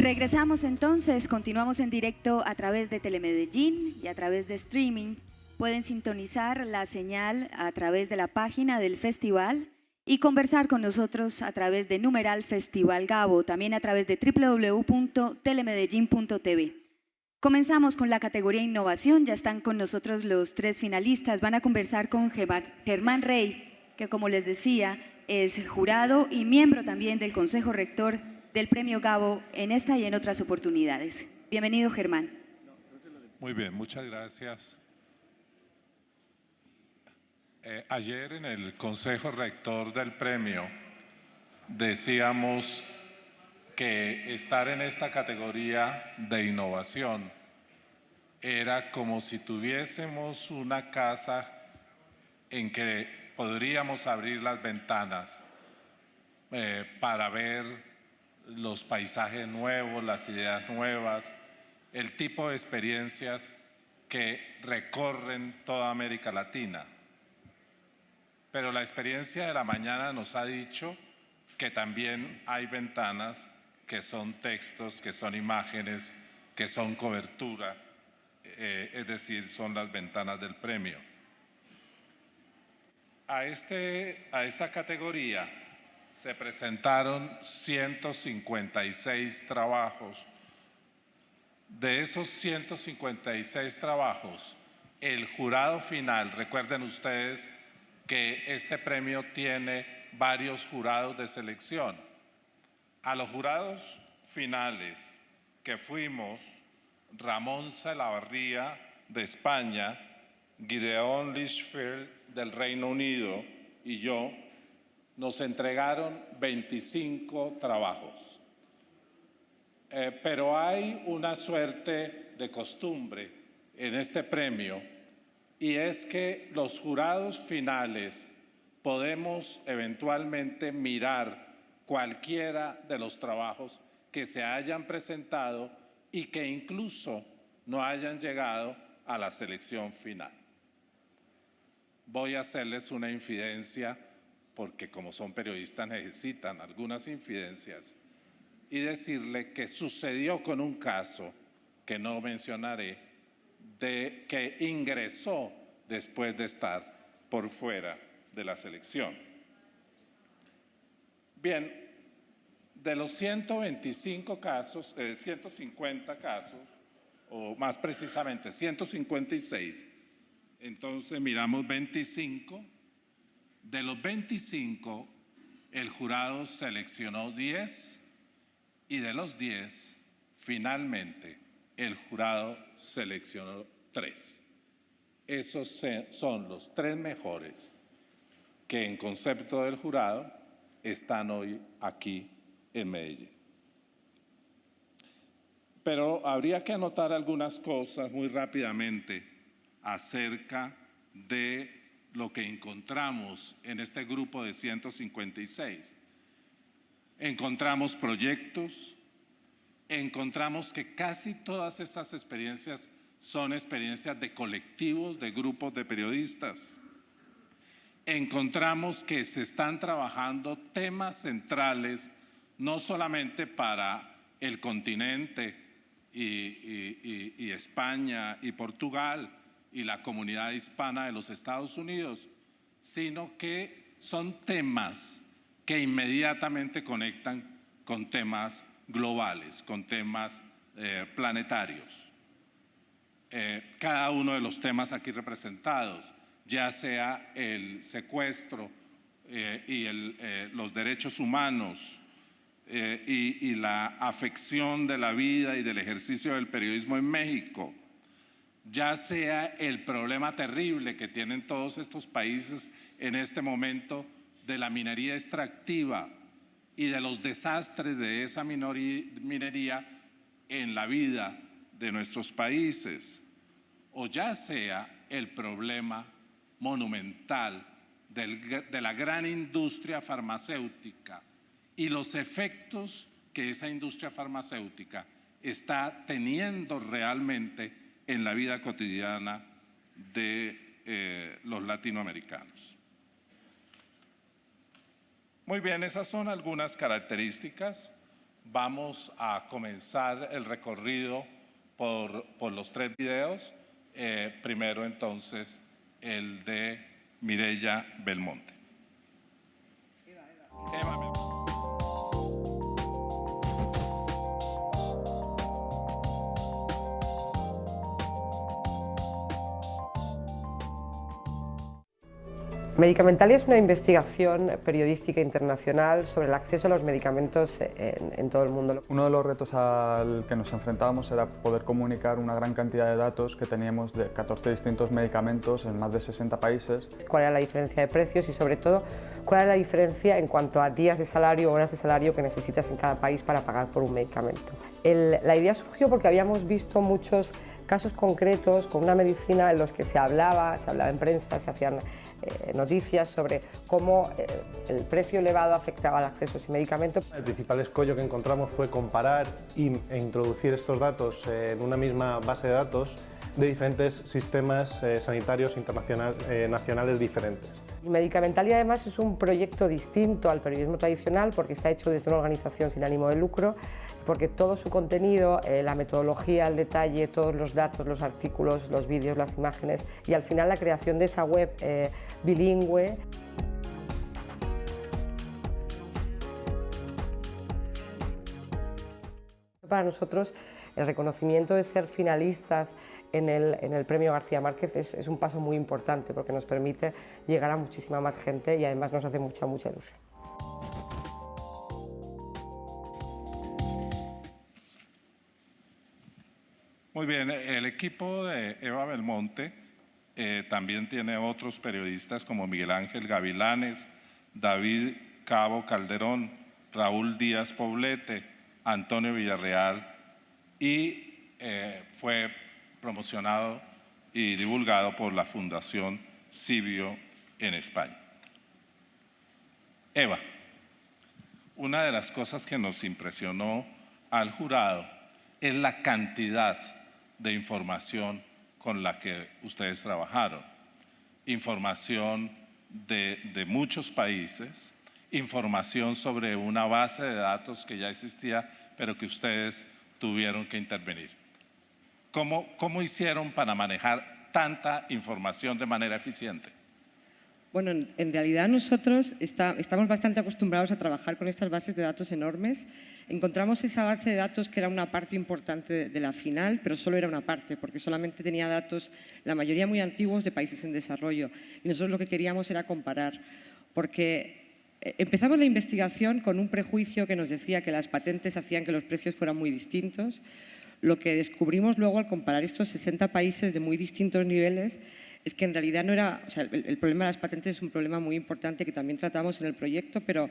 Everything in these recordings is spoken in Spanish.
Regresamos entonces, continuamos en directo a través de Telemedellín y a través de streaming. Pueden sintonizar la señal a través de la página del festival y conversar con nosotros a través de numeral Festival Gabo, también a través de www.telemedellin.tv. Comenzamos con la categoría Innovación, ya están con nosotros los tres finalistas, van a conversar con Germán Rey, que como les decía es jurado y miembro también del Consejo Rector del Premio Gabo en esta y en otras oportunidades. Bienvenido, Germán. Muy bien, muchas gracias. Ayer en el Consejo Rector del Premio decíamos que estar en esta categoría de innovación era como si tuviésemos una casa en que podríamos abrir las ventanas para ver los paisajes nuevos, las ideas nuevas, el tipo de experiencias que recorren toda América Latina. Pero la experiencia de la mañana nos ha dicho que también hay ventanas que son textos, que son imágenes, que son cobertura, es decir, son las ventanas del premio. A esta categoría se presentaron 156 trabajos. De esos 156 trabajos, el jurado final, recuerden ustedes que este premio tiene varios jurados de selección. A los jurados finales que fuimos Ramón Salavarría de España, Gideon Lichfield del Reino Unido y yo, nos entregaron 25 trabajos. Pero hay una suerte de costumbre en este premio y es que los jurados finales podemos eventualmente mirar cualquiera de los trabajos que se hayan presentado y que incluso no hayan llegado a la selección final. Voy a hacerles una infidencia porque como son periodistas necesitan algunas infidencias y decirle que sucedió con un caso que no mencionaré, de que ingresó después de estar por fuera de la selección. Bien, de los 125 casos, 150 casos, o más precisamente 156, entonces miramos 25. De los 25, el jurado seleccionó 10 y de los 10, finalmente, el jurado seleccionó 3. Esos son los 3 mejores que en concepto del jurado están hoy aquí en Medellín. Pero habría que anotar algunas cosas muy rápidamente acerca de lo que encontramos en este grupo de 156. Encontramos proyectos, encontramos que casi todas estas experiencias son experiencias de colectivos, de grupos de periodistas. Encontramos que se están trabajando temas centrales, no solamente para el continente y España y Portugal y la comunidad hispana de los Estados Unidos, sino que son temas que inmediatamente conectan con temas globales, con temas planetarios. Cada uno de los temas aquí representados, ya sea el secuestro y los derechos humanos y la afección de la vida y del ejercicio del periodismo en México, ya sea el problema terrible que tienen todos estos países en este momento de la minería extractiva y de los desastres de esa minería en la vida de nuestros países, o ya sea el problema monumental de la gran industria farmacéutica y los efectos que esa industria farmacéutica está teniendo realmente en la vida cotidiana de los latinoamericanos. Muy bien, esas son algunas características vamos a comenzar el recorrido por los 3 videos. Primero, entonces, el de Mireia Belmonte. Eva Belmonte. Medicamentalia es una investigación periodística internacional sobre el acceso a los medicamentos en todo el mundo. Uno de los retos al que nos enfrentábamos era poder comunicar una gran cantidad de datos que teníamos de 14 distintos medicamentos en más de 60 países. ¿Cuál era la diferencia de precios y, sobre todo, cuál era la diferencia en cuanto a días de salario o horas de salario que necesitas en cada país para pagar por un medicamento? La idea surgió porque habíamos visto muchos casos concretos con una medicina en los que se hablaba en prensa, se hacían noticias sobre cómo el precio elevado afectaba al acceso a ese medicamento. El principal escollo que encontramos fue comparar e introducir estos datos en una misma base de datos de diferentes sistemas sanitarios nacionales diferentes. Medicamentalia, además, es un proyecto distinto al periodismo tradicional porque está hecho desde una organización sin ánimo de lucro, porque todo su contenido, la metodología, el detalle, todos los datos, los artículos, los vídeos, las imágenes y al final la creación de esa web bilingüe. Para nosotros el reconocimiento de ser finalistas en el premio García Márquez es un paso muy importante porque nos permite llegar a muchísima más gente y además nos hace mucha ilusión. Muy bien, el equipo de Eva Belmonte también tiene otros periodistas como Miguel Ángel Gavilanes, David Cabo Calderón, Raúl Díaz Poblete, Antonio Villarreal y fue promocionado y divulgado por la Fundación Cibio en España. Eva, una de las cosas que nos impresionó al jurado es la cantidad de información con la que ustedes trabajaron. Información de muchos países, información sobre una base de datos que ya existía, pero que ustedes tuvieron que intervenir. ¿Cómo hicieron para manejar tanta información de manera eficiente? Bueno, en realidad nosotros estamos bastante acostumbrados a trabajar con estas bases de datos enormes. Encontramos esa base de datos que era una parte importante de la final, pero solo era una parte, porque solamente tenía datos, la mayoría muy antiguos, de países en desarrollo. Y nosotros lo que queríamos era comparar, porque empezamos la investigación con un prejuicio que nos decía que las patentes hacían que los precios fueran muy distintos. Lo que descubrimos luego al comparar estos 60 países de muy distintos niveles es que en realidad no era, o sea, el problema de las patentes es un problema muy importante que también tratamos en el proyecto, pero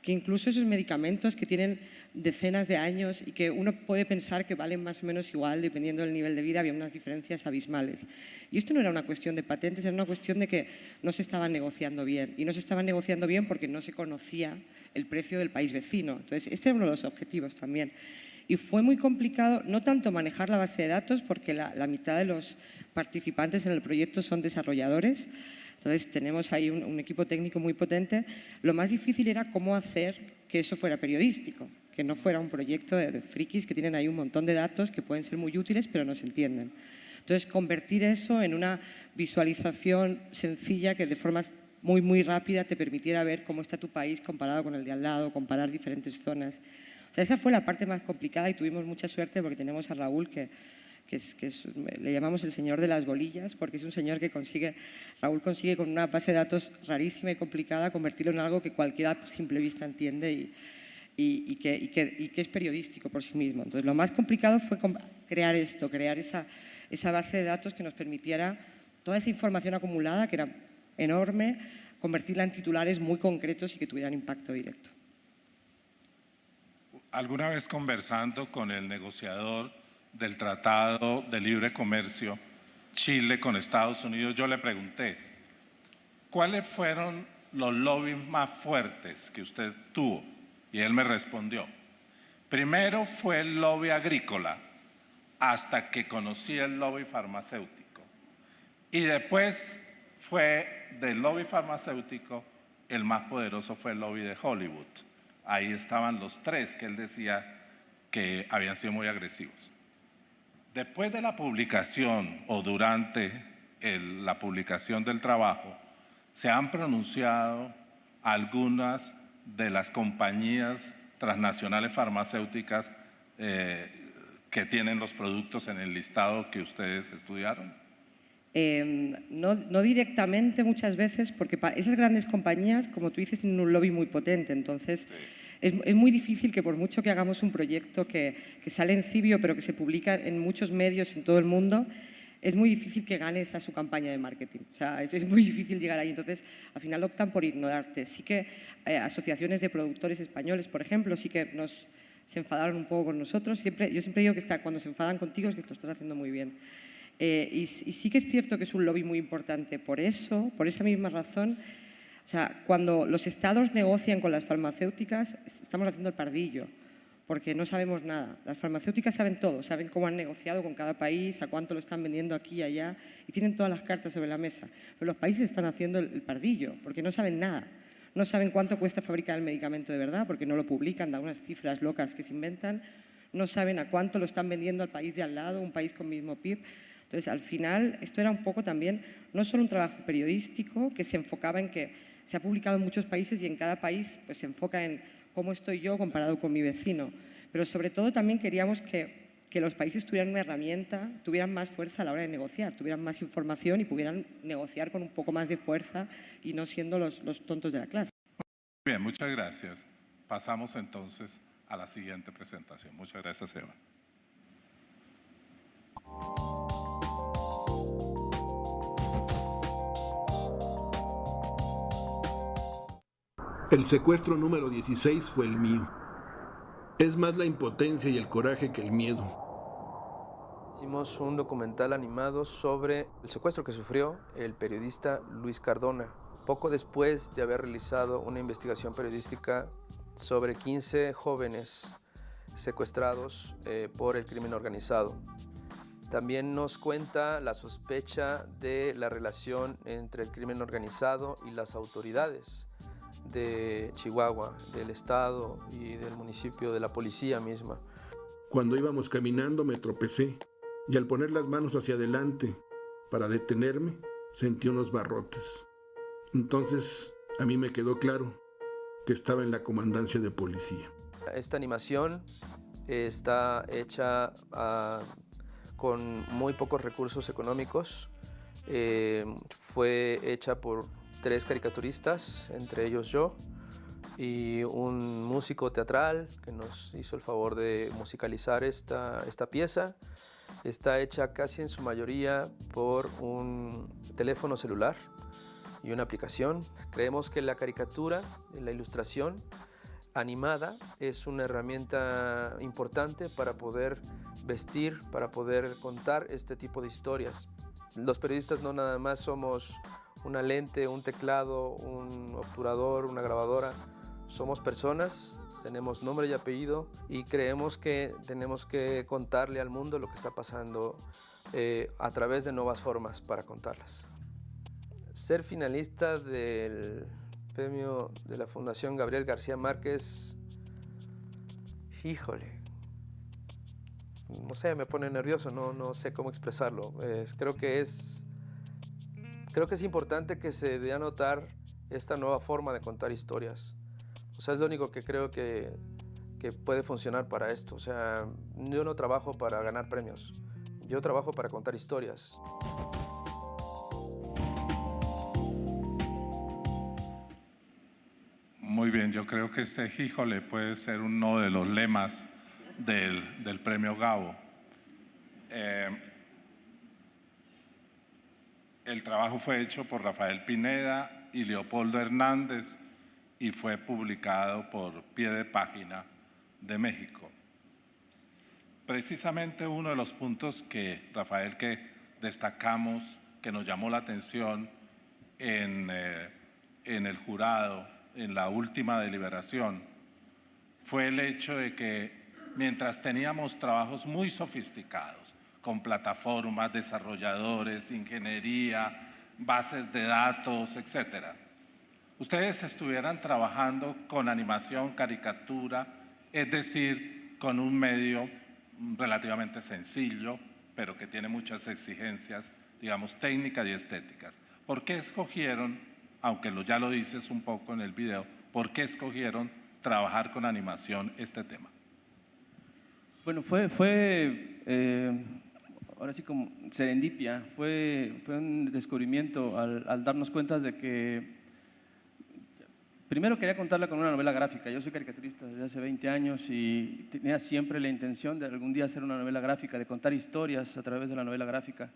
que incluso esos medicamentos que tienen decenas de años y que uno puede pensar que valen más o menos igual dependiendo del nivel de vida, había unas diferencias abismales. Y esto no era una cuestión de patentes, era una cuestión de que no se estaban negociando bien. Y no se estaban negociando bien porque no se conocía el precio del país vecino. Entonces, este era uno de los objetivos también. Y fue muy complicado, no tanto manejar la base de datos, porque la mitad de los participantes en el proyecto son desarrolladores, entonces tenemos ahí un equipo técnico muy potente. Lo más difícil era cómo hacer que eso fuera periodístico, que no fuera un proyecto de frikis que tienen ahí un montón de datos que pueden ser muy útiles pero no se entienden. Entonces, convertir eso en una visualización sencilla que de forma muy rápida te permitiera ver cómo está tu país comparado con el de al lado, comparar diferentes zonas. O sea, esa fue la parte más complicada y tuvimos mucha suerte porque tenemos a Raúl le llamamos el señor de las bolillas, porque es un señor que Raúl consigue con una base de datos rarísima y complicada convertirlo en algo que cualquiera a simple vista entiende y que es periodístico por sí mismo. Entonces, lo más complicado fue crear esa base de datos que nos permitiera toda esa información acumulada, que era enorme, convertirla en titulares muy concretos y que tuvieran impacto directo. Alguna vez conversando con el negociador del Tratado de Libre Comercio Chile con Estados Unidos, yo le pregunté, ¿cuáles fueron los lobbies más fuertes que usted tuvo? Y él me respondió, primero fue el lobby agrícola, hasta que conocí el lobby farmacéutico. Y después fue del lobby farmacéutico, el más poderoso fue el lobby de Hollywood. Ahí estaban los tres que él decía que habían sido muy agresivos. Después de la publicación o durante la publicación del trabajo, se han pronunciado algunas de las compañías transnacionales farmacéuticas que tienen los productos en el listado que ustedes estudiaron. No directamente muchas veces, porque esas grandes compañías, como tú dices, tienen un lobby muy potente, entonces es muy difícil que por mucho que hagamos un proyecto que sale en Cibio, pero que se publica en muchos medios en todo el mundo, es muy difícil que gane esa su campaña de marketing. O sea, es muy difícil llegar ahí. Entonces, al final optan por ignorarte. Sí que asociaciones de productores españoles, por ejemplo, sí que se enfadaron un poco con nosotros. Yo siempre digo que cuando se enfadan contigo es que lo estás haciendo muy bien. Y sí que es cierto que es un lobby muy importante. Por eso, por esa misma razón, o sea, cuando los estados negocian con las farmacéuticas, estamos haciendo el pardillo, porque no sabemos nada. Las farmacéuticas saben todo, saben cómo han negociado con cada país, a cuánto lo están vendiendo aquí y allá, y tienen todas las cartas sobre la mesa. Pero los países están haciendo el pardillo, porque no saben nada. No saben cuánto cuesta fabricar el medicamento de verdad, porque no lo publican, dan unas cifras locas que se inventan. No saben a cuánto lo están vendiendo al país de al lado, un país con mismo PIB. Entonces, al final, esto era un poco también, no solo un trabajo periodístico que se enfocaba en que se ha publicado en muchos países y en cada país pues, se enfoca en cómo estoy yo comparado con mi vecino. Pero sobre todo también queríamos que los países tuvieran una herramienta, tuvieran más fuerza a la hora de negociar, tuvieran más información y pudieran negociar con un poco más de fuerza y no siendo los tontos de la clase. Bien, muchas gracias. Pasamos entonces a la siguiente presentación. Muchas gracias, Eva. El secuestro número 16 fue el mío. Es más la impotencia y el coraje que el miedo. Hicimos un documental animado sobre el secuestro que sufrió el periodista Luis Cardona, poco después de haber realizado una investigación periodística sobre 15 jóvenes secuestrados por el crimen organizado. También nos cuenta la sospecha de la relación entre el crimen organizado y las autoridades de Chihuahua, del estado y del municipio, de la policía misma. Cuando íbamos caminando me tropecé y al poner las manos hacia adelante para detenerme, sentí unos barrotes. Entonces a mí me quedó claro que estaba en la comandancia de policía. Esta animación está hecha con muy pocos recursos económicos. Fue hecha por 3 caricaturistas, entre ellos yo, y un músico teatral que nos hizo el favor de musicalizar esta pieza. Está hecha casi en su mayoría por un teléfono celular y una aplicación. Creemos que la caricatura, la ilustración animada es una herramienta importante para poder vestir, para poder contar este tipo de historias. Los periodistas no nada más somos una lente, un teclado, un obturador, una grabadora. Somos personas, tenemos nombre y apellido y creemos que tenemos que contarle al mundo lo que está pasando a través de nuevas formas para contarlas. Ser finalista del premio de la Fundación Gabriel García Márquez, híjole, no sé, me pone nervioso, no sé cómo expresarlo. Creo que es importante que se dé a notar esta nueva forma de contar historias. O sea, es lo único que creo que puede funcionar para esto. O sea, yo no trabajo para ganar premios, yo trabajo para contar historias. Muy bien, yo creo que ese híjole puede ser uno de los lemas del premio Gabo. El trabajo fue hecho por Rafael Pineda y Leopoldo Hernández y fue publicado por Pie de Página de México. Precisamente uno de los puntos que, Rafael, que destacamos, que nos llamó la atención en el jurado, en la última deliberación, fue el hecho de que mientras teníamos trabajos muy sofisticados, con plataformas, desarrolladores, ingeniería, bases de datos, etcétera, ustedes estuvieran trabajando con animación, caricatura, es decir, con un medio relativamente sencillo, pero que tiene muchas exigencias, digamos, técnicas y estéticas. ¿Por qué escogieron, aunque ya lo dices un poco en el video, por qué escogieron trabajar con animación este tema? Bueno, ahora sí como serendipia, fue un descubrimiento al darnos cuenta de que primero quería contarla con una novela gráfica. Yo soy caricaturista desde hace 20 años y tenía siempre la intención de algún día hacer una novela gráfica, de contar historias a través de la novela gráfica.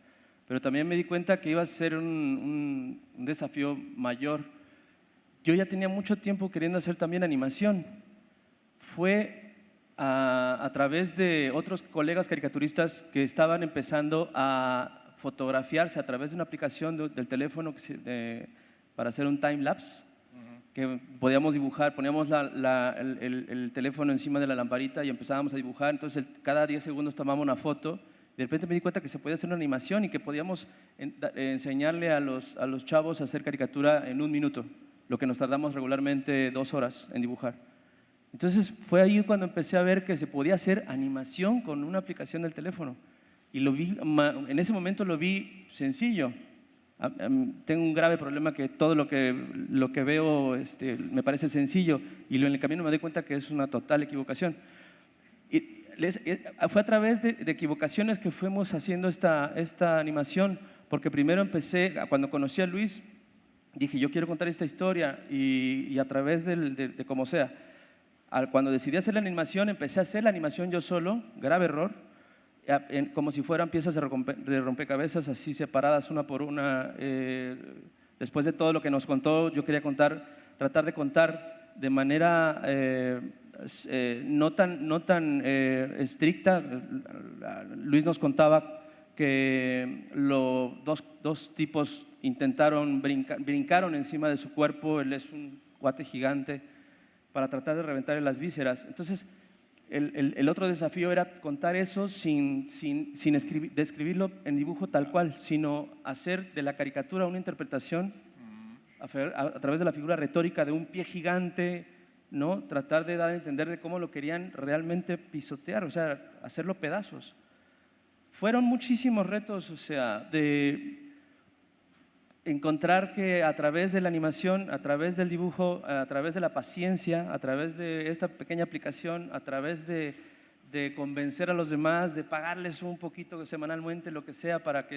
Pero también me di cuenta que iba a ser un desafío mayor. Yo ya tenía mucho tiempo queriendo hacer también animación. Fue a través de otros colegas caricaturistas que estaban empezando a fotografiarse a través de una aplicación del teléfono para hacer un time-lapse, que podíamos dibujar, poníamos el teléfono encima de la lamparita y empezábamos a dibujar. Entonces cada 10 segundos tomábamos una foto. De repente me di cuenta que se podía hacer una animación y que podíamos enseñarle a los chavos a hacer caricatura en 1 minuto, lo que nos tardamos regularmente 2 horas en dibujar. Entonces fue ahí cuando empecé a ver que se podía hacer animación con una aplicación del teléfono. Y en ese momento lo vi sencillo. Tengo un grave problema que todo lo que veo me parece sencillo y en el camino me doy cuenta que es una total equivocación. Y fue a través de equivocaciones que fuimos haciendo esta animación, porque primero empecé, cuando conocí a Luis, dije yo quiero contar esta historia y a través de como sea. Cuando decidí hacer la animación, empecé a hacer la animación yo solo, grave error, como si fueran piezas de rompecabezas, así separadas una por una. Después de todo lo que nos contó, yo quería tratar de contar de manera no tan estricta. Luis nos contaba que dos tipos brincaron encima de su cuerpo. Él es un cuate gigante, para tratar de reventarle las vísceras. Entonces, el otro desafío era contar eso sin describirlo en dibujo tal cual, sino hacer de la caricatura una interpretación a través de la figura retórica de un pie gigante, ¿no? Tratar de dar a entender de cómo lo querían realmente pisotear, o sea, hacerlo pedazos. Fueron muchísimos retos, o sea, de encontrar que a través de la animación, a través del dibujo, a través de la paciencia, a través de esta pequeña aplicación, a través de convencer a los demás, de pagarles un poquito semanalmente, lo que sea, para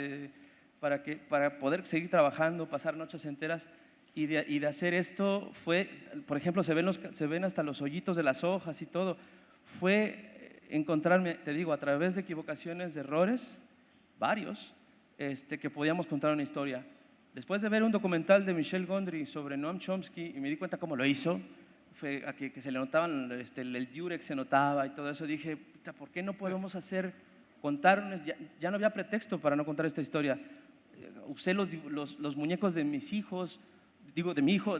poder seguir trabajando, pasar noches enteras y de hacer esto fue, por ejemplo, se ven hasta los hoyitos de las hojas y todo. Fue encontrarme, te digo, a través de equivocaciones, de errores, varios, que podíamos contar una historia. Después de ver un documental de Michel Gondry sobre Noam Chomsky y me di cuenta cómo lo hizo, fue a que se le notaban, el diurex se notaba y todo eso, dije, ¿por qué no podemos ya no había pretexto para no contar esta historia? Usé los muñecos de mis hijos, de mi hijo,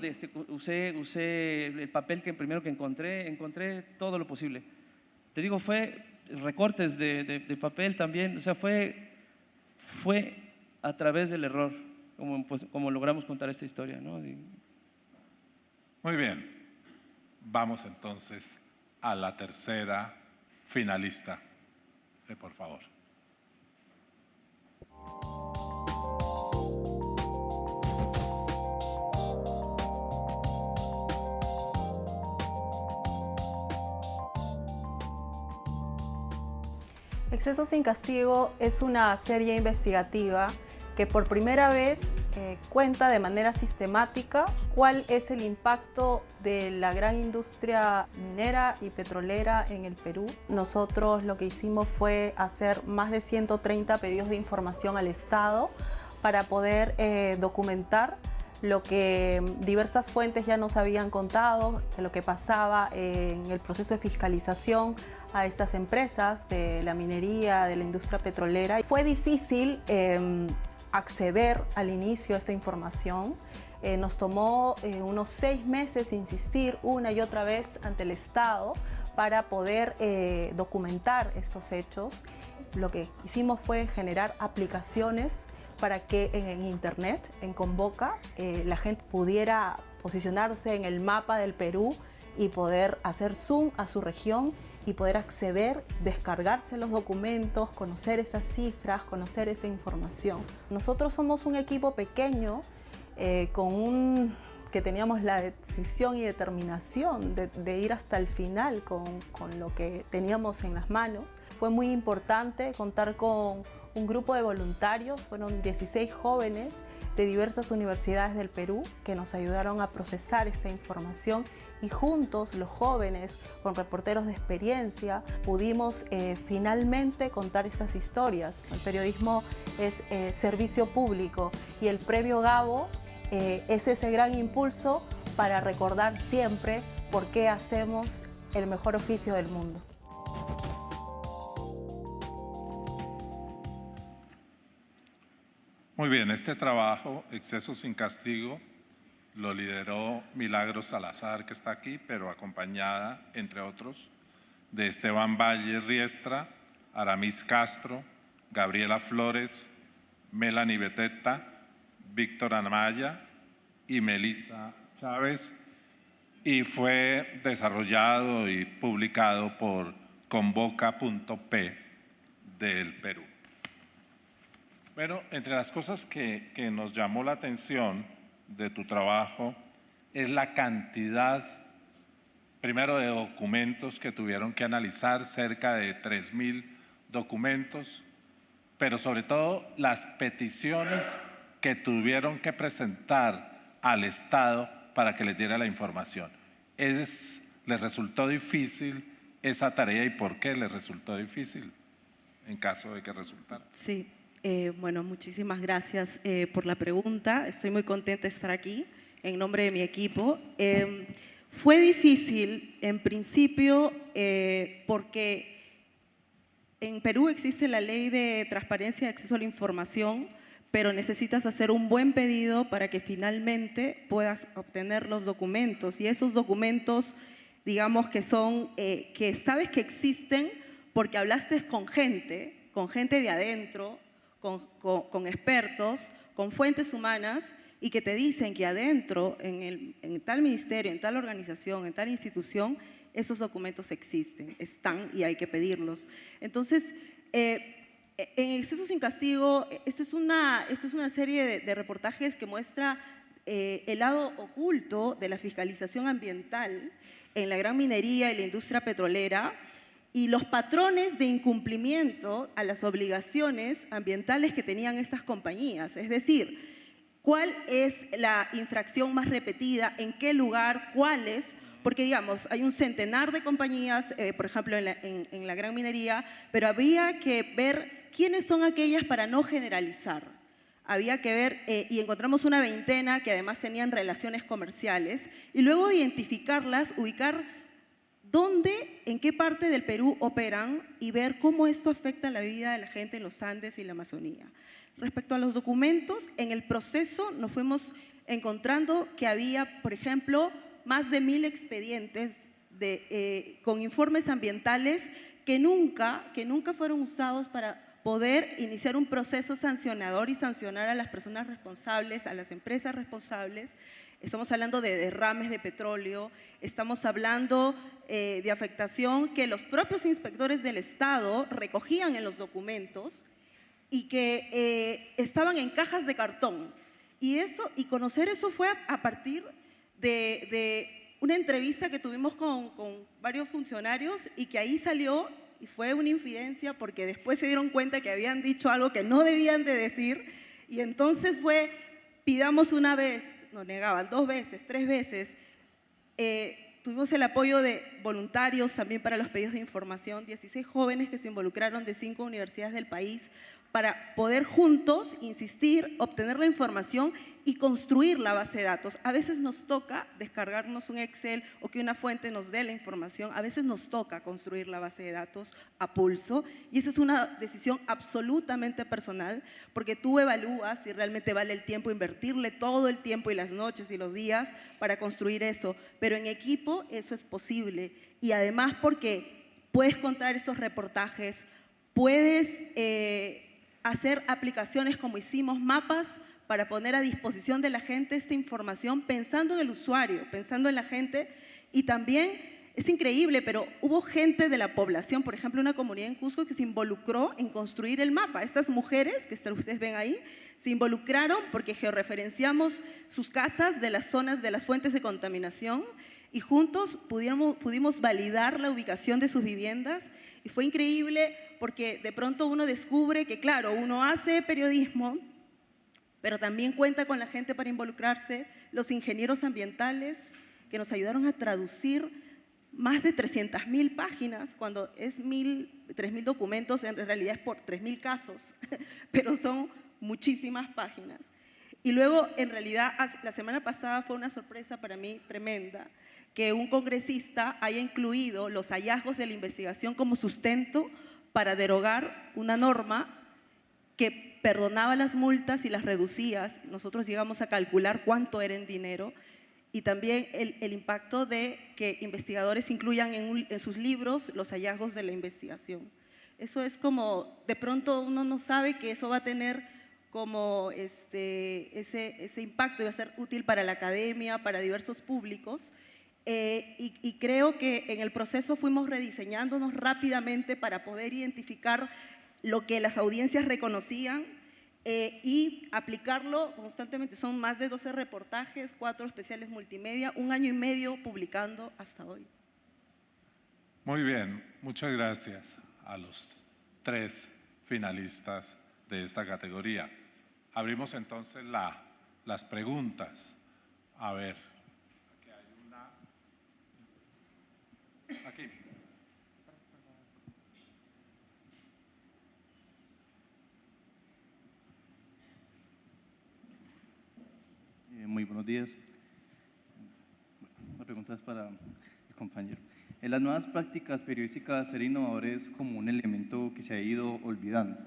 usé el papel primero que encontré todo lo posible. Te digo, fue recortes de papel también, o sea, fue a través del error. Como logramos contar esta historia, ¿no? Muy bien, vamos entonces a la tercera finalista, por favor. Exceso sin castigo es una serie investigativa que por primera vez cuenta de manera sistemática cuál es el impacto de la gran industria minera y petrolera en el Perú. Nosotros lo que hicimos fue hacer más de 130 pedidos de información al Estado para poder documentar lo que diversas fuentes ya nos habían contado, de lo que pasaba en el proceso de fiscalización a estas empresas de la minería, de la industria petrolera. Fue difícil acceder al inicio a esta información. Nos tomó unos 6 meses insistir una y otra vez ante el Estado para poder documentar estos hechos. Lo que hicimos fue generar aplicaciones para que en Internet, en Convoca, la gente pudiera posicionarse en el mapa del Perú y poder hacer zoom a su región y poder acceder, descargarse los documentos, conocer esas cifras, conocer esa información. Nosotros somos un equipo pequeño que teníamos la decisión y determinación de ir hasta el final con lo que teníamos en las manos. Fue muy importante contar con un grupo de voluntarios, fueron 16 jóvenes de diversas universidades del Perú que nos ayudaron a procesar esta información y juntos los jóvenes con reporteros de experiencia pudimos finalmente contar estas historias. El periodismo es servicio público y el Premio Gabo es ese gran impulso para recordar siempre por qué hacemos el mejor oficio del mundo. Muy bien, este trabajo, Exceso sin Castigo, lo lideró Milagros Salazar, que está aquí, pero acompañada, entre otros, de Esteban Valle Riestra, Aramis Castro, Gabriela Flores, Melanie Beteta, Víctor Amaya y Melissa Chávez, y fue desarrollado y publicado por Convoca.p del Perú. Bueno, entre las cosas que nos llamó la atención de tu trabajo es la cantidad, primero, de documentos que tuvieron que analizar, cerca de 3.000 documentos, pero sobre todo las peticiones que tuvieron que presentar al Estado para que les diera la información. ¿Les resultó difícil esa tarea y por qué les resultó difícil en caso de que resultara? Sí. Bueno, muchísimas gracias por la pregunta. Estoy muy contenta de estar aquí en nombre de mi equipo. Fue difícil en principio porque en Perú existe la ley de transparencia y acceso a la información, pero necesitas hacer un buen pedido para que finalmente puedas obtener los documentos. Y esos documentos, digamos que son, que sabes que existen porque hablaste con gente de adentro, con expertos, con fuentes humanas y que te dicen que adentro, en tal ministerio, en tal organización, en tal institución, esos documentos existen, están y hay que pedirlos. Entonces, en Exceso sin Castigo, esto es una serie de reportajes que muestra el lado oculto de la fiscalización ambiental en la gran minería y la industria petrolera, y los patrones de incumplimiento a las obligaciones ambientales que tenían estas compañías. Es decir, cuál es la infracción más repetida, en qué lugar, cuáles, porque digamos, hay un centenar de compañías, por ejemplo, en la gran minería, pero había que ver quiénes son aquellas para no generalizar. Había que ver, y encontramos una veintena que además tenían relaciones comerciales, y luego de identificarlas, ubicar dónde, en qué parte del Perú operan y ver cómo esto afecta la vida de la gente en los Andes y la Amazonía. Respecto a los documentos, en el proceso nos fuimos encontrando que había, por ejemplo, más de 1000 expedientes con informes ambientales que nunca fueron usados para poder iniciar un proceso sancionador y sancionar a las personas responsables, a las empresas responsables. Estamos hablando de derrames de petróleo, estamos hablando de afectación que los propios inspectores del Estado recogían en los documentos y que estaban en cajas de cartón. Y conocer eso fue a partir de una entrevista que tuvimos con varios funcionarios y que ahí salió y fue una infidencia porque después se dieron cuenta que habían dicho algo que no debían de decir y entonces pidamos una vez, nos negaban 2 veces, 3 veces. Tuvimos el apoyo de voluntarios también para los pedidos de información, 16 jóvenes que se involucraron de 5 universidades del país para poder juntos insistir, obtener la información y construir la base de datos. A veces nos toca descargarnos un Excel o que una fuente nos dé la información, a veces nos toca construir la base de datos a pulso y esa es una decisión absolutamente personal porque tú evalúas si realmente vale el tiempo invertirle todo el tiempo y las noches y los días para construir eso, pero en equipo eso es posible y además porque puedes contar esos reportajes, puedes hacer aplicaciones como hicimos, mapas para poner a disposición de la gente esta información pensando en el usuario, pensando en la gente y también es increíble, pero hubo gente de la población, por ejemplo, una comunidad en Cusco que se involucró en construir el mapa. Estas mujeres que ustedes ven ahí se involucraron porque georreferenciamos sus casas de las zonas de las fuentes de contaminación y juntos pudimos validar la ubicación de sus viviendas. Y fue increíble porque de pronto uno descubre que, claro, uno hace periodismo, pero también cuenta con la gente para involucrarse, los ingenieros ambientales que nos ayudaron a traducir más de 300.000 páginas, cuando es 3.000 documentos, en realidad es por 3.000 casos, pero son muchísimas páginas. Y luego, en realidad, la semana pasada fue una sorpresa para mí tremenda, que un congresista haya incluido los hallazgos de la investigación como sustento para derogar una norma que perdonaba las multas y las reducía. Nosotros llegamos a calcular cuánto era en dinero, y también el impacto de que investigadores incluyan en sus libros los hallazgos de la investigación. Eso es como, de pronto uno no sabe que eso va a tener como ese impacto y va a ser útil para la academia, para diversos públicos. Y creo que en el proceso fuimos rediseñándonos rápidamente para poder identificar lo que las audiencias reconocían y aplicarlo constantemente. Son más de 12 reportajes, 4 especiales multimedia, 1 año y medio publicando hasta hoy. Muy bien, muchas gracias a los 3 finalistas de esta categoría. Abrimos entonces las preguntas. A ver, aquí hay una. Aquí. Muy buenos días. La pregunta es para el compañero. En las nuevas prácticas periodísticas, ser innovador es como un elemento que se ha ido olvidando.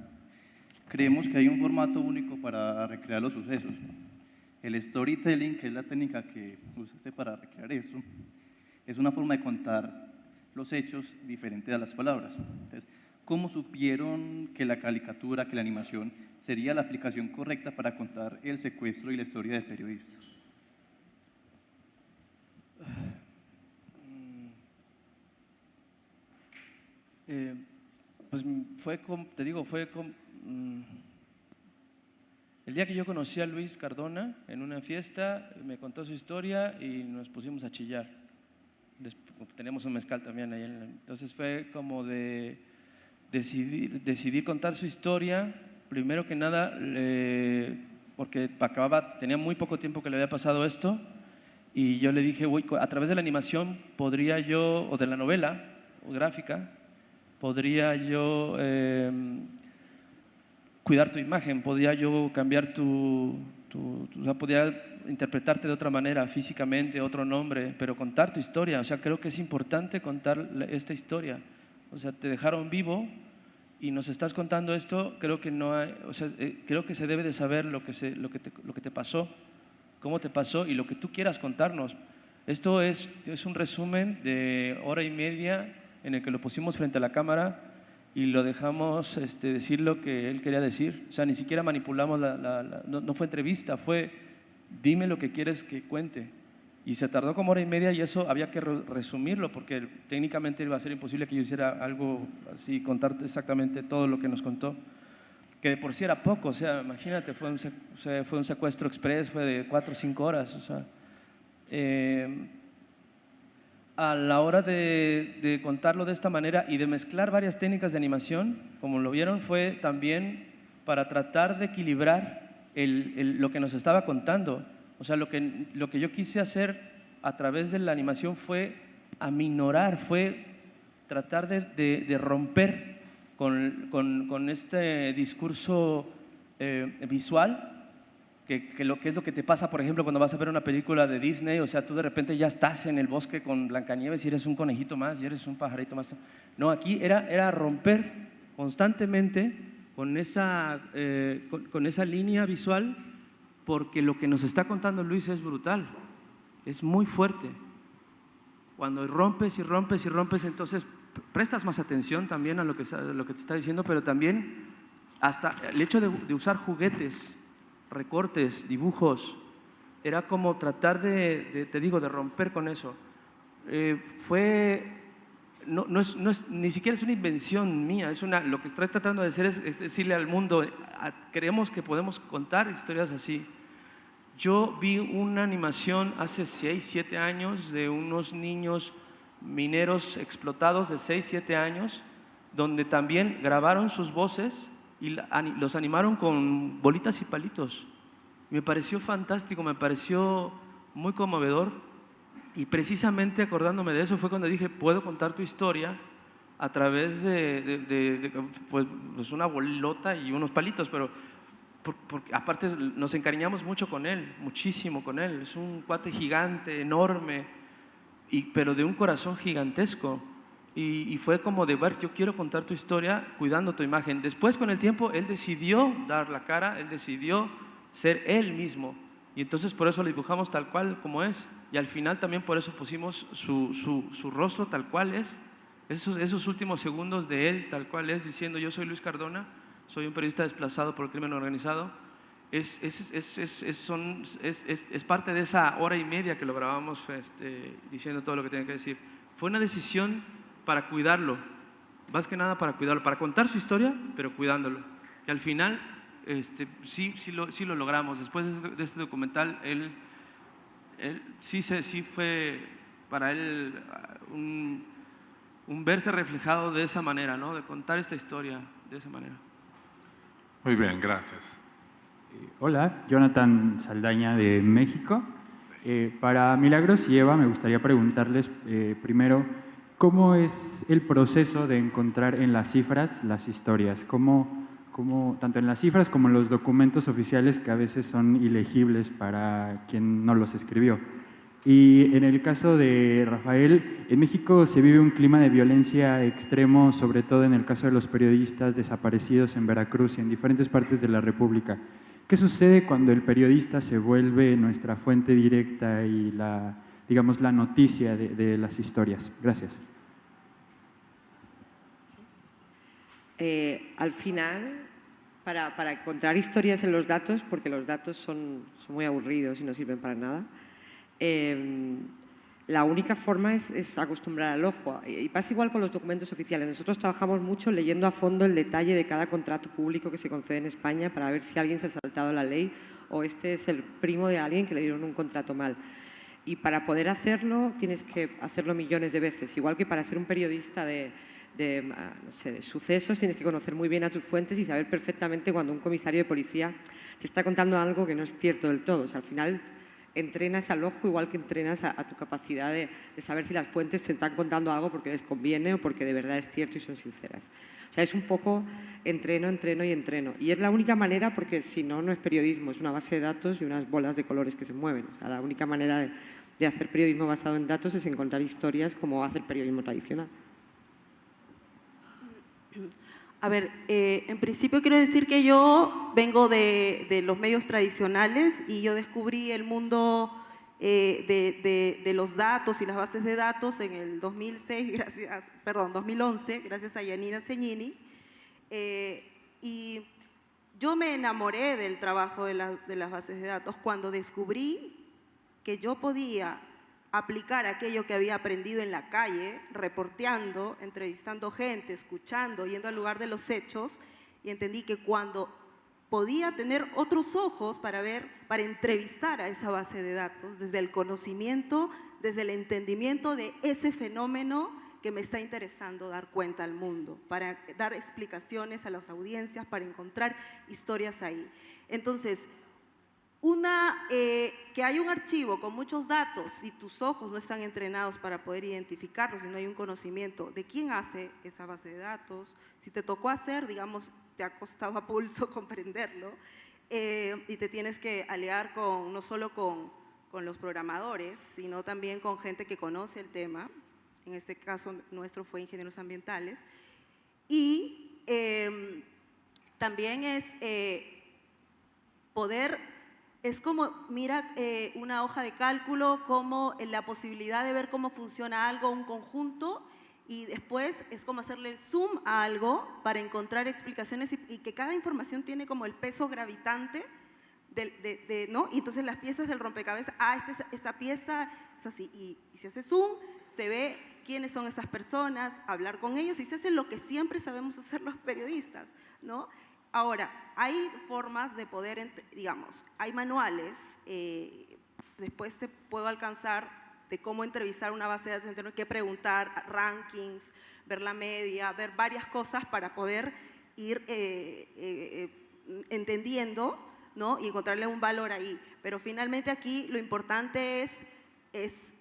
Creemos que hay un formato único para recrear los sucesos. El storytelling, que es la técnica que usa usted para recrear eso, es una forma de contar los hechos diferente a las palabras. Entonces, ¿cómo supieron que la caricatura, que la animación sería la aplicación correcta para contar el secuestro y la historia del periodista? Pues fue, te digo, fue el día que yo conocí a Luis Cardona en una fiesta, me contó su historia y nos pusimos a chillar. Teníamos un mezcal también ahí. Entonces fue como de decidir contar su historia, primero que nada, porque tenía muy poco tiempo que le había pasado esto, y yo le dije, a través de la animación podría yo, o de la novela o gráfica, podría yo cuidar tu imagen, podría yo cambiar o sea, podría interpretarte de otra manera, físicamente, otro nombre, pero contar tu historia. O sea, creo que es importante contar esta historia. O sea, te dejaron vivo y nos estás contando esto, creo que no hay, o sea, creo que se debe de saber lo que te pasó, cómo te pasó y lo que tú quieras contarnos. Esto es un resumen de 1 hora y media en el que lo pusimos frente a la cámara y lo dejamos decir lo que él quería decir. O sea, ni siquiera manipulamos, no fue entrevista, fue dime lo que quieres que cuente. Y se tardó como 1 hora y media y eso había que resumirlo porque técnicamente iba a ser imposible que yo hiciera algo así, contar exactamente todo lo que nos contó, que de por sí era poco. O sea, imagínate, fue un secuestro express, fue de 4 o 5 horas. O sea, a la hora de contarlo de esta manera y de mezclar varias técnicas de animación, como lo vieron, fue también para tratar de equilibrar lo que nos estaba contando. O sea, lo que yo quise hacer a través de la animación fue aminorar, fue tratar de romper con este discurso visual, que es lo que te pasa, por ejemplo, cuando vas a ver una película de Disney. O sea, tú de repente ya estás en el bosque con Blancanieves y eres un conejito más y eres un pajarito más. No, aquí era romper constantemente con esa línea visual, porque lo que nos está contando Luis es brutal, es muy fuerte. Cuando rompes y rompes y rompes, entonces prestas más atención también a lo que te está diciendo, pero también hasta el hecho de usar juguetes, recortes, dibujos, era como tratar de romper con eso. ni siquiera es una invención mía, lo que estoy tratando de hacer es decirle al mundo, creemos que podemos contar historias así. Yo vi una animación hace 6, 7 años de unos niños mineros explotados de 6, 7 años, donde también grabaron sus voces y los animaron con bolitas y palitos. Me pareció fantástico, me pareció muy conmovedor, y precisamente acordándome de eso fue cuando dije, puedo contar tu historia a través de pues una bolota y unos palitos, pero porque aparte nos encariñamos mucho con él, muchísimo con él. Es un cuate gigante, enorme, pero de un corazón gigantesco. Y fue como de ver, yo quiero contar tu historia cuidando tu imagen. Después, con el tiempo, él decidió dar la cara, él decidió ser él mismo. Y entonces por eso lo dibujamos tal cual como es. Y al final también por eso pusimos su rostro tal cual es. Esos últimos segundos de él tal cual es, diciendo yo soy Luis Cardona, soy un periodista desplazado por el crimen organizado. Es parte de esa hora y media que lo grabamos diciendo todo lo que tenía que decir. Fue una decisión para cuidarlo, más que nada para cuidarlo, para contar su historia, pero cuidándolo. Y al final sí lo logramos. Después de este documental, él sí fue para él un verse reflejado de esa manera, ¿no? De contar esta historia de esa manera. Muy bien, gracias. Hola, Jonathan Saldaña de México. Para Milagros y Eva me gustaría preguntarles primero, ¿cómo es el proceso de encontrar en las cifras las historias? ¿Cómo, tanto en las cifras como en los documentos oficiales que a veces son ilegibles para quien no los escribió? Y en el caso de Rafael, en México se vive un clima de violencia extremo, sobre todo en el caso de los periodistas desaparecidos en Veracruz y en diferentes partes de la República. ¿Qué sucede cuando el periodista se vuelve nuestra fuente directa y la noticia de las historias? Gracias. Al final, para encontrar historias en los datos, porque los datos son muy aburridos y no sirven para nada, la única forma es acostumbrar al ojo. Y pasa igual con los documentos oficiales. Nosotros trabajamos mucho leyendo a fondo el detalle de cada contrato público que se concede en España para ver si alguien se ha saltado la ley o este es el primo de alguien que le dieron un contrato mal. Y para poder hacerlo, tienes que hacerlo millones de veces. Igual que para ser un periodista de sucesos, tienes que conocer muy bien a tus fuentes y saber perfectamente cuando un comisario de policía te está contando algo que no es cierto del todo. O sea, al final entrenas al ojo igual que entrenas a tu capacidad de saber si las fuentes te están contando algo porque les conviene o porque de verdad es cierto y son sinceras. O sea, es un poco entreno. Y es la única manera, porque si no, no es periodismo, es una base de datos y unas bolas de colores que se mueven. O sea, la única manera de hacer periodismo basado en datos es encontrar historias como hace el periodismo tradicional. A ver, en principio quiero decir que yo vengo de los medios tradicionales y yo descubrí el mundo de los datos y las bases de datos en el 2011, gracias a Yanina Cegnini. Y yo me enamoré del trabajo de las bases de datos cuando descubrí que yo podía aplicar aquello que había aprendido en la calle, reporteando, entrevistando gente, escuchando, yendo al lugar de los hechos, y entendí que cuando podía tener otros ojos para entrevistar a esa base de datos, desde el conocimiento, desde el entendimiento de ese fenómeno que me está interesando dar cuenta al mundo, para dar explicaciones a las audiencias, para encontrar historias ahí. Entonces, que hay un archivo con muchos datos y tus ojos no están entrenados para poder identificarlos, si no hay un conocimiento de quién hace esa base de datos, si te tocó hacer, digamos, te ha costado a pulso comprenderlo, y te tienes que aliar no solo con los programadores, sino también con gente que conoce el tema. En este caso nuestro fue ingenieros ambientales. Y también es es como, mira, una hoja de cálculo, como la posibilidad de ver cómo funciona algo, un conjunto, y después es como hacerle el zoom a algo para encontrar explicaciones y que cada información tiene como el peso gravitante, ¿no? Y entonces las piezas del rompecabezas, esta pieza es así, y si hace zoom, se ve quiénes son esas personas, hablar con ellos y se hace lo que siempre sabemos hacer los periodistas, ¿no? Ahora, hay formas de poder, digamos, hay manuales, después te puedo alcanzar de cómo entrevistar una base de datos, qué preguntar, rankings, ver la media, ver varias cosas para poder ir entendiendo, ¿no? Y encontrarle un valor ahí. Pero finalmente aquí lo importante es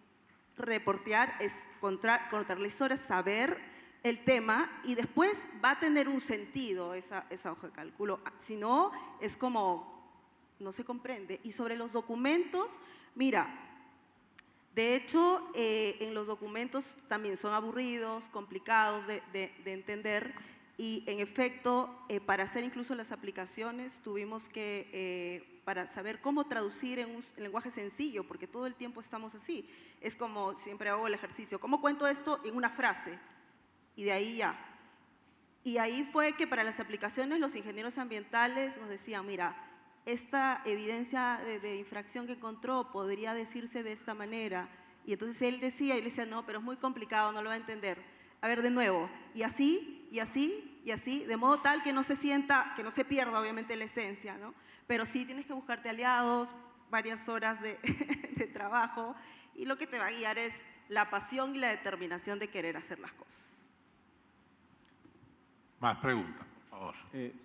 reportear, es contar la historia, saber el tema y después va a tener un sentido esa hoja de cálculo. Si no, es como, no se comprende. Y sobre los documentos, mira, de hecho, en los documentos también son aburridos, complicados de entender y en efecto, para hacer incluso las aplicaciones tuvimos que, para saber cómo traducir en un lenguaje sencillo, porque todo el tiempo estamos así. Es como, siempre hago el ejercicio, ¿cómo cuento esto en una frase? Y de ahí ya. Y ahí fue que para las aplicaciones los ingenieros ambientales nos decían, mira, esta evidencia de infracción que encontró podría decirse de esta manera. Y entonces él decía, y le decía, no, pero es muy complicado, no lo va a entender. A ver, de nuevo, y así, y así, y así, de modo tal que no se sienta, que no se pierda obviamente la esencia, ¿no? Pero sí tienes que buscarte aliados, varias horas de trabajo, y lo que te va a guiar es la pasión y la determinación de querer hacer las cosas. Más preguntas, por favor.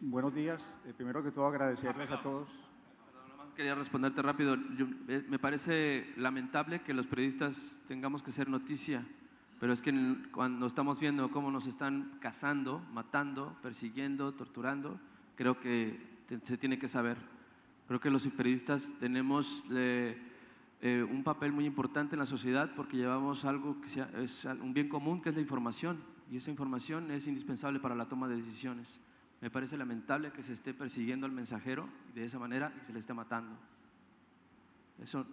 Buenos días. Primero que todo, agradecerles a todos. Quería responderte rápido. Me parece lamentable que los periodistas tengamos que ser noticia, pero es que cuando estamos viendo cómo nos están cazando, matando, persiguiendo, torturando, creo que se tiene que saber. Creo que los periodistas tenemos un papel muy importante en la sociedad porque llevamos algo que es un bien común, que es la información, y esa información es indispensable para la toma de decisiones. Me parece lamentable que se esté persiguiendo al mensajero de esa manera y se le esté matando. Eso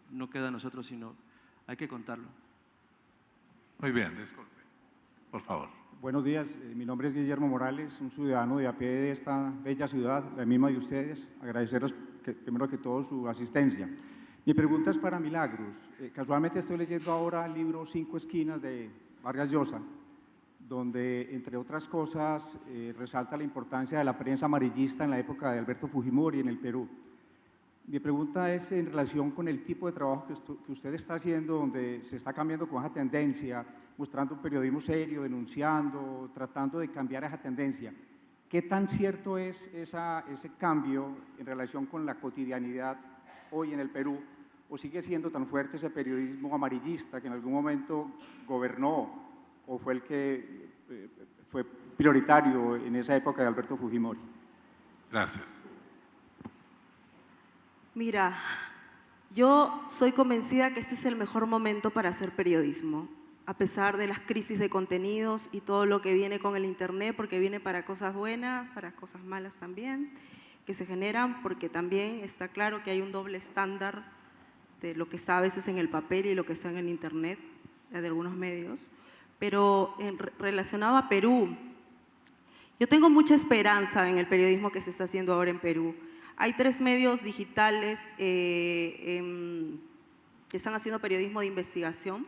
no queda a nosotros, sino hay que contarlo. Muy bien, disculpe. Por favor. Buenos días, mi nombre es Guillermo Morales, un ciudadano de a pie de esta bella ciudad, la misma de ustedes. Agradecerles primero que todo su asistencia. Mi pregunta es para Milagros. Casualmente estoy leyendo ahora el libro 5 esquinas de Vargas Llosa, donde, entre otras cosas, resalta la importancia de la prensa amarillista en la época de Alberto Fujimori en el Perú. Mi pregunta es en relación con el tipo de trabajo que usted está haciendo, donde se está cambiando con esa tendencia, mostrando un periodismo serio, denunciando, tratando de cambiar esa tendencia. ¿Qué tan cierto es ese cambio en relación con la cotidianidad hoy en el Perú? ¿O sigue siendo tan fuerte ese periodismo amarillista que en algún momento gobernó o fue el que fue prioritario en esa época de Alberto Fujimori? Gracias. Mira, yo soy convencida que este es el mejor momento para hacer periodismo, a pesar de las crisis de contenidos y todo lo que viene con el Internet, porque viene para cosas buenas, para cosas malas también, que se generan, porque también está claro que hay un doble estándar de lo que está a veces en el papel y lo que está en el Internet, de algunos medios. Pero relacionado a Perú, yo tengo mucha esperanza en el periodismo que se está haciendo ahora en Perú. Hay 3 medios digitales que están haciendo periodismo de investigación.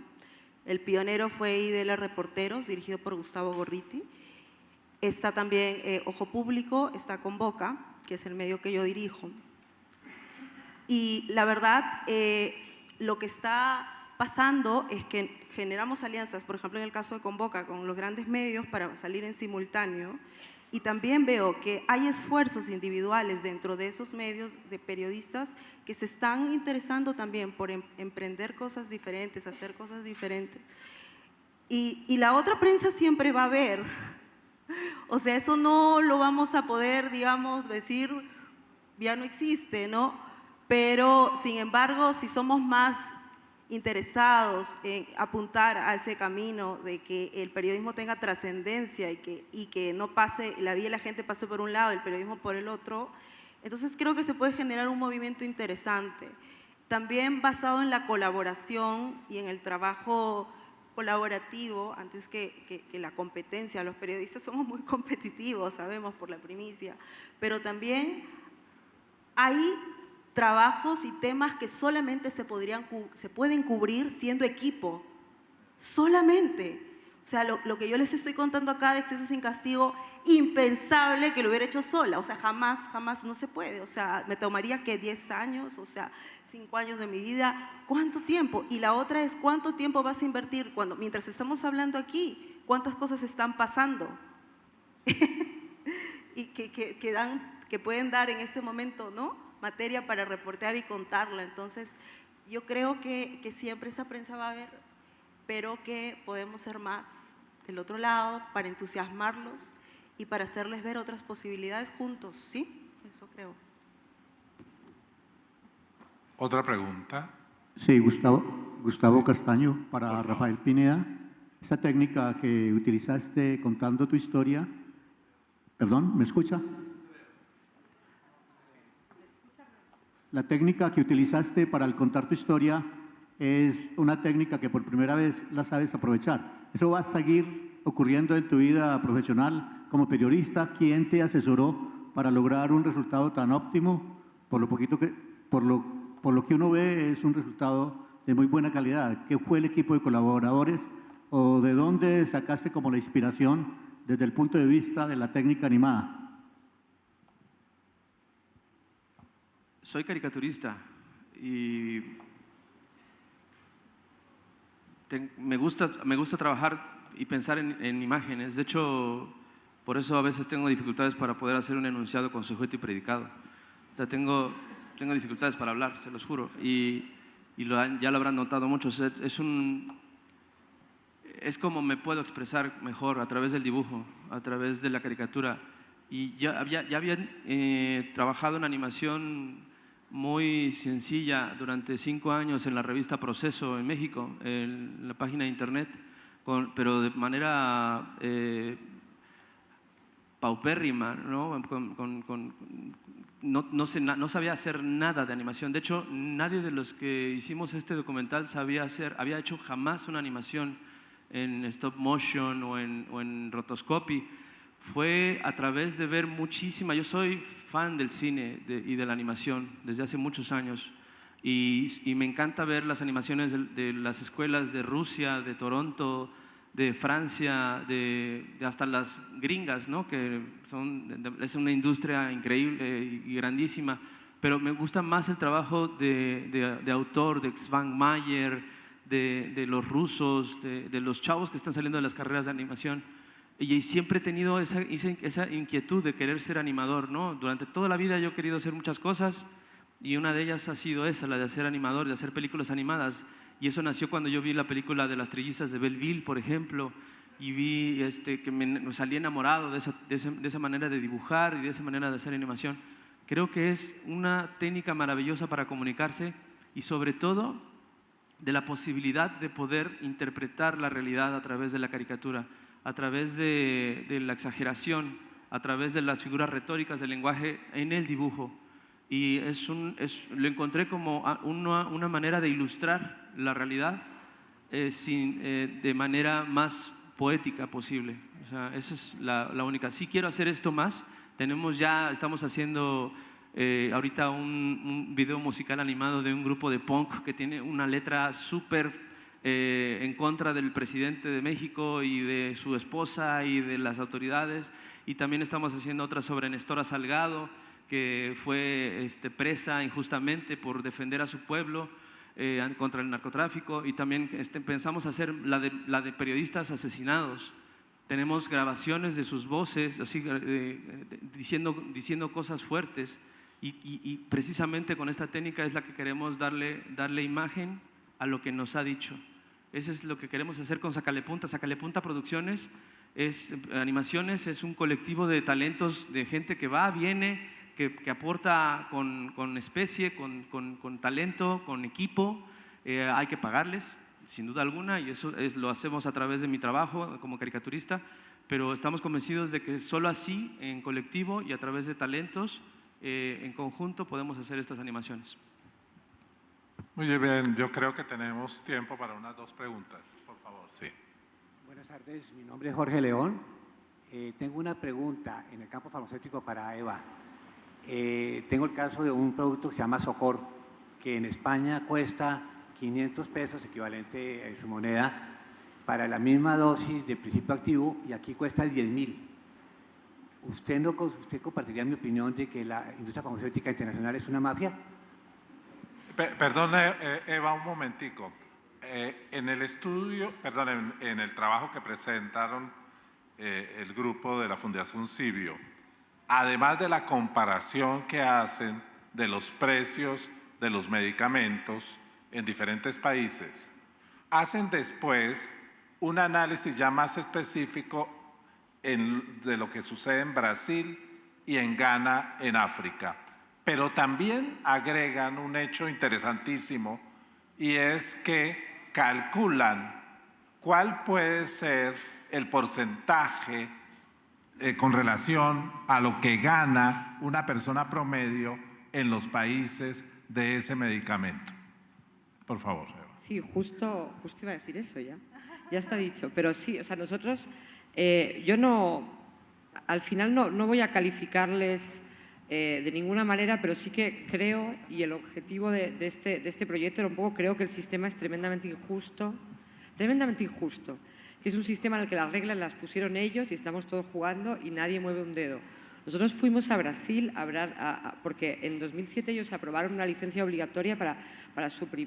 El pionero fue IDL Reporteros, dirigido por Gustavo Gorriti. Está también Ojo Público, está Convoca, que es el medio que yo dirijo. Y la verdad, lo que está pasando es que generamos alianzas, por ejemplo en el caso de Convoca, con los grandes medios para salir en simultáneo, y también veo que hay esfuerzos individuales dentro de esos medios de periodistas que se están interesando también por emprender cosas diferentes, hacer cosas diferentes. Y la otra prensa siempre va a haber. O sea, eso no lo vamos a poder, digamos, decir, ya no existe, ¿no? Pero, sin embargo, si somos más interesados en apuntar a ese camino de que el periodismo tenga trascendencia y que no pase, la vida de la gente pase por un lado, el periodismo por el otro, entonces creo que se puede generar un movimiento interesante. También basado en la colaboración y en el trabajo colaborativo, antes que la competencia. Los periodistas somos muy competitivos, sabemos, por la primicia, pero también hay trabajos y temas que solamente se pueden cubrir siendo equipo. solamente. O sea, lo que yo les estoy contando acá de Exceso sin Castigo, impensable que lo hubiera hecho sola. O sea, jamás, jamás, no se puede. O sea, me tomaría que 10 años, o sea, 5 años de mi vida. ¿Cuánto tiempo? Y la otra es, ¿cuánto tiempo vas a invertir mientras estamos hablando aquí? ¿Cuántas cosas están pasando? Y que pueden dar en este momento, ¿no?, materia para reportear y contarla. Entonces, yo creo que siempre esa prensa va a haber, pero que podemos ser más del otro lado para entusiasmarlos y para hacerles ver otras posibilidades juntos, ¿sí? Eso creo. ¿Otra pregunta? Sí, Gustavo Castaño, para Rafael Pineda. Esa técnica que utilizaste contando tu historia, perdón, ¿me escucha? La técnica que utilizaste para al contar tu historia es una técnica que por primera vez la sabes aprovechar. ¿Eso va a seguir ocurriendo en tu vida profesional como periodista? ¿Quién te asesoró para lograr un resultado tan óptimo? Por lo que uno ve es un resultado de muy buena calidad. ¿Qué fue el equipo de colaboradores o de dónde sacaste como la inspiración desde el punto de vista de la técnica animada? Soy caricaturista y me gusta trabajar y pensar en imágenes. De hecho, por eso a veces tengo dificultades para poder hacer un enunciado con sujeto y predicado. O sea, tengo dificultades para hablar, se los juro. Y ya lo habrán notado muchos. Es como me puedo expresar mejor a través del dibujo, a través de la caricatura. Y ya había trabajado en animación muy sencilla durante 5 años en la revista Proceso en México, en la página de internet, pero de manera paupérrima, ¿no? No sabía hacer nada de animación. De hecho, nadie de los que hicimos este documental había hecho jamás una animación en stop motion o en rotoscopy. Fue a través de ver yo soy fan del cine y de la animación desde hace muchos años y me encanta ver las animaciones de las escuelas de Rusia, de Toronto, de Francia, hasta las gringas, ¿no? Que es una industria increíble y grandísima, pero me gusta más el trabajo de autor, de Svang Mayer, de los rusos, de los chavos que están saliendo de las carreras de animación. Y siempre he tenido esa inquietud de querer ser animador, ¿no? Durante toda la vida yo he querido hacer muchas cosas y una de ellas ha sido esa, la de ser animador, de hacer películas animadas. Y eso nació cuando yo vi la película de las trillizas de Belleville, por ejemplo, y vi que me salí enamorado de esa manera de dibujar y de esa manera de hacer animación. Creo que es una técnica maravillosa para comunicarse y sobre todo de la posibilidad de poder interpretar la realidad a través de la caricatura, a través de la exageración, a través de las figuras retóricas del lenguaje en el dibujo. Y lo encontré como una manera de ilustrar la realidad de manera más poética posible. O sea, esa es la única. Sí quiero hacer esto más. Estamos haciendo ahorita un video musical animado de un grupo de punk que tiene una letra súper en contra del presidente de México y de su esposa y de las autoridades. Y también estamos haciendo otra sobre Nestora Salgado, que fue presa injustamente por defender a su pueblo contra el narcotráfico. Y también pensamos hacer la de periodistas asesinados. Tenemos grabaciones de sus voces así, diciendo cosas fuertes y precisamente con esta técnica es la que queremos darle imagen a lo que nos ha dicho. Eso es lo que queremos hacer con Sacalepunta. Sacalepunta Producciones Animaciones es un colectivo de talentos, de gente que va, viene, que aporta con especie, con talento, con equipo. Hay que pagarles, sin duda alguna, y eso lo hacemos a través de mi trabajo como caricaturista, pero estamos convencidos de que solo así, en colectivo y a través de talentos, en conjunto, podemos hacer estas animaciones. Muy bien, yo creo que tenemos tiempo para unas 2 preguntas, por favor. Sí. Buenas tardes, mi nombre es Jorge León. Tengo una pregunta en el campo farmacéutico para Eva. Tengo el caso de un producto que se llama Socor, que en España cuesta 500 pesos, equivalente a su moneda, para la misma dosis de principio activo y aquí cuesta 10.000. ¿Usted compartiría mi opinión de que la industria farmacéutica internacional es una mafia? Perdón, Eva, un momentico. En el estudio, perdón, en el trabajo que presentaron el grupo de la Fundación Cibio, además de la comparación que hacen de los precios de los medicamentos en diferentes países, hacen después un análisis ya más específico de lo que sucede en Brasil y en Ghana, en África. Pero también agregan un hecho interesantísimo y es que calculan cuál puede ser el porcentaje con relación a lo que gana una persona promedio en los países de ese medicamento. Por favor. Sí, justo iba a decir eso ya está dicho, pero sí, o sea, nosotros, yo no, al final no voy a calificarles de ninguna manera, pero sí que creo, y el objetivo de este proyecto era un poco, creo que el sistema es tremendamente injusto, que es un sistema en el que las reglas las pusieron ellos y estamos todos jugando y nadie mueve un dedo. Nosotros fuimos a Brasil porque en 2007 ellos aprobaron una licencia obligatoria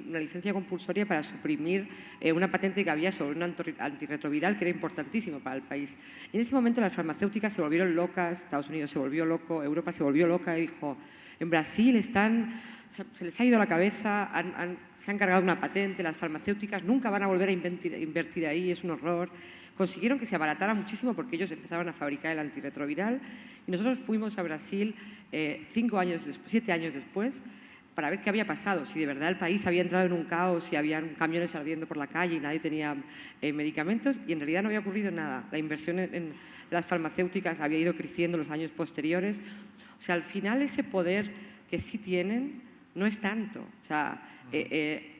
una licencia compulsoria para suprimir una patente que había sobre un antirretroviral que era importantísimo para el país. Y en ese momento las farmacéuticas se volvieron locas, Estados Unidos se volvió loco, Europa se volvió loca y dijo, en Brasil se les ha ido la cabeza, se han cargado una patente, las farmacéuticas nunca van a volver a invertir ahí, es un horror. Consiguieron que se abaratara muchísimo porque ellos empezaron a fabricar el antirretroviral y nosotros fuimos a Brasil 7 años después para ver qué había pasado, si de verdad el país había entrado en un caos, si habían camiones ardiendo por la calle y nadie tenía medicamentos, y en realidad no había ocurrido nada. La inversión en las farmacéuticas había ido creciendo en los años posteriores. O sea, al final ese poder que sí tienen no es tanto. O sea,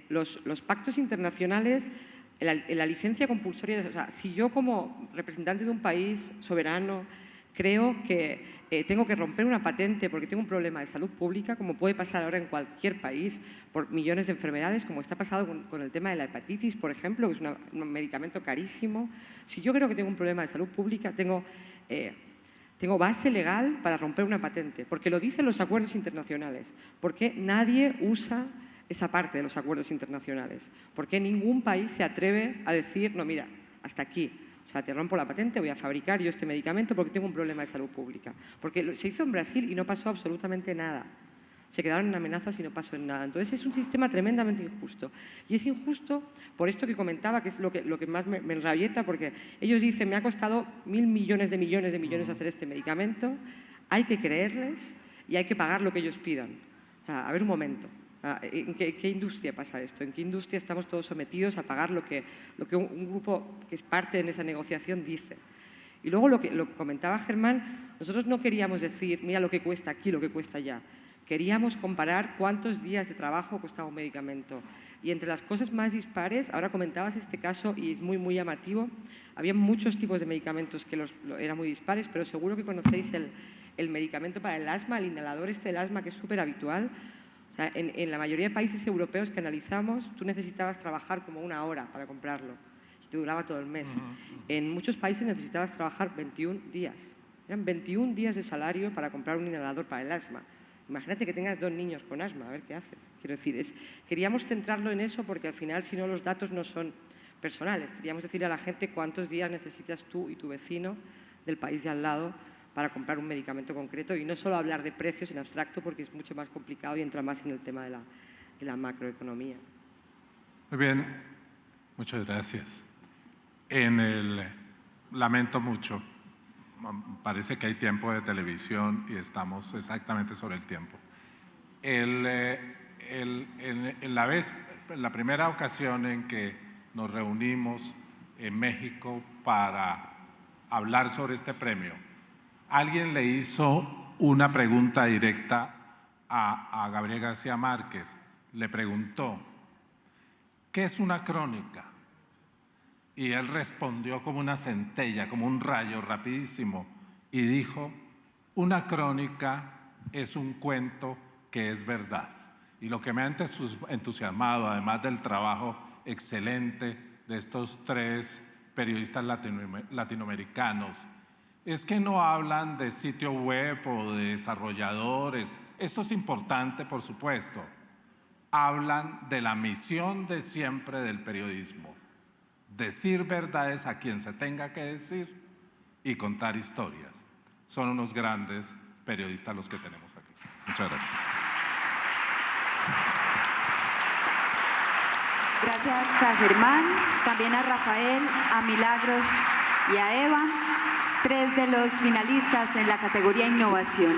los pactos internacionales, la licencia compulsoria, o sea, si yo como representante de un país soberano creo que tengo que romper una patente porque tengo un problema de salud pública, como puede pasar ahora en cualquier país por millones de enfermedades, como está pasando con el tema de la hepatitis, por ejemplo, que es un medicamento carísimo. Si yo creo que tengo un problema de salud pública, tengo base legal para romper una patente, porque lo dicen los acuerdos internacionales, porque nadie usa esa parte de los acuerdos internacionales, porque ningún país se atreve a decir, no, mira, hasta aquí. O sea, te rompo la patente, voy a fabricar yo este medicamento porque tengo un problema de salud pública. Porque se hizo en Brasil y no pasó absolutamente nada. Se quedaron en amenazas y no pasó en nada. Entonces es un sistema tremendamente injusto. Y es injusto por esto que comentaba, que es lo que más me enrabieta, porque ellos dicen, me ha costado 1.000 millones de millones hacer este medicamento, hay que creerles y hay que pagar lo que ellos pidan. O sea, a ver un momento. ¿En qué industria pasa esto? ¿En qué industria estamos todos sometidos a pagar lo que un grupo que es parte en esa negociación dice? Y luego lo que comentaba Germán, nosotros no queríamos decir, mira lo que cuesta aquí, lo que cuesta allá. Queríamos comparar cuántos días de trabajo costaba un medicamento. Y entre las cosas más dispares, ahora comentabas este caso y es muy, muy llamativo, había muchos tipos de medicamentos que eran muy dispares, pero seguro que conocéis el medicamento para el asma, el inhalador del asma, que es súper habitual. O sea, en la mayoría de países europeos que analizamos, tú necesitabas trabajar como 1 hora para comprarlo y te duraba todo el mes. En muchos países necesitabas trabajar 21 días. Eran 21 días de salario para comprar un inhalador para el asma. Imagínate que tengas 2 niños con asma, a ver qué haces. Quiero decir, queríamos centrarlo en eso porque al final, si no, los datos no son personales. Queríamos decirle a la gente cuántos días necesitas tú y tu vecino del país de al lado para comprar un medicamento concreto y no solo hablar de precios en abstracto porque es mucho más complicado y entra más en el tema de la macroeconomía. Muy bien, muchas gracias. Lamento mucho, parece que hay tiempo de televisión y estamos exactamente sobre el tiempo. La primera ocasión en que nos reunimos en México para hablar sobre este premio, alguien le hizo una pregunta directa a Gabriel García Márquez. Le preguntó, ¿qué es una crónica? Y él respondió como una centella, como un rayo rapidísimo, y dijo, una crónica es un cuento que es verdad. Y lo que me ha entusiasmado, además del trabajo excelente de estos 3 periodistas latinoamericanos es que no hablan de sitio web o de desarrolladores. Esto es importante, por supuesto. Hablan de la misión de siempre del periodismo: decir verdades a quien se tenga que decir y contar historias. Son unos grandes periodistas los que tenemos aquí. Muchas gracias. Gracias a Germán, también a Rafael, a Milagros y a Eva, 3 de los finalistas en la categoría Innovación.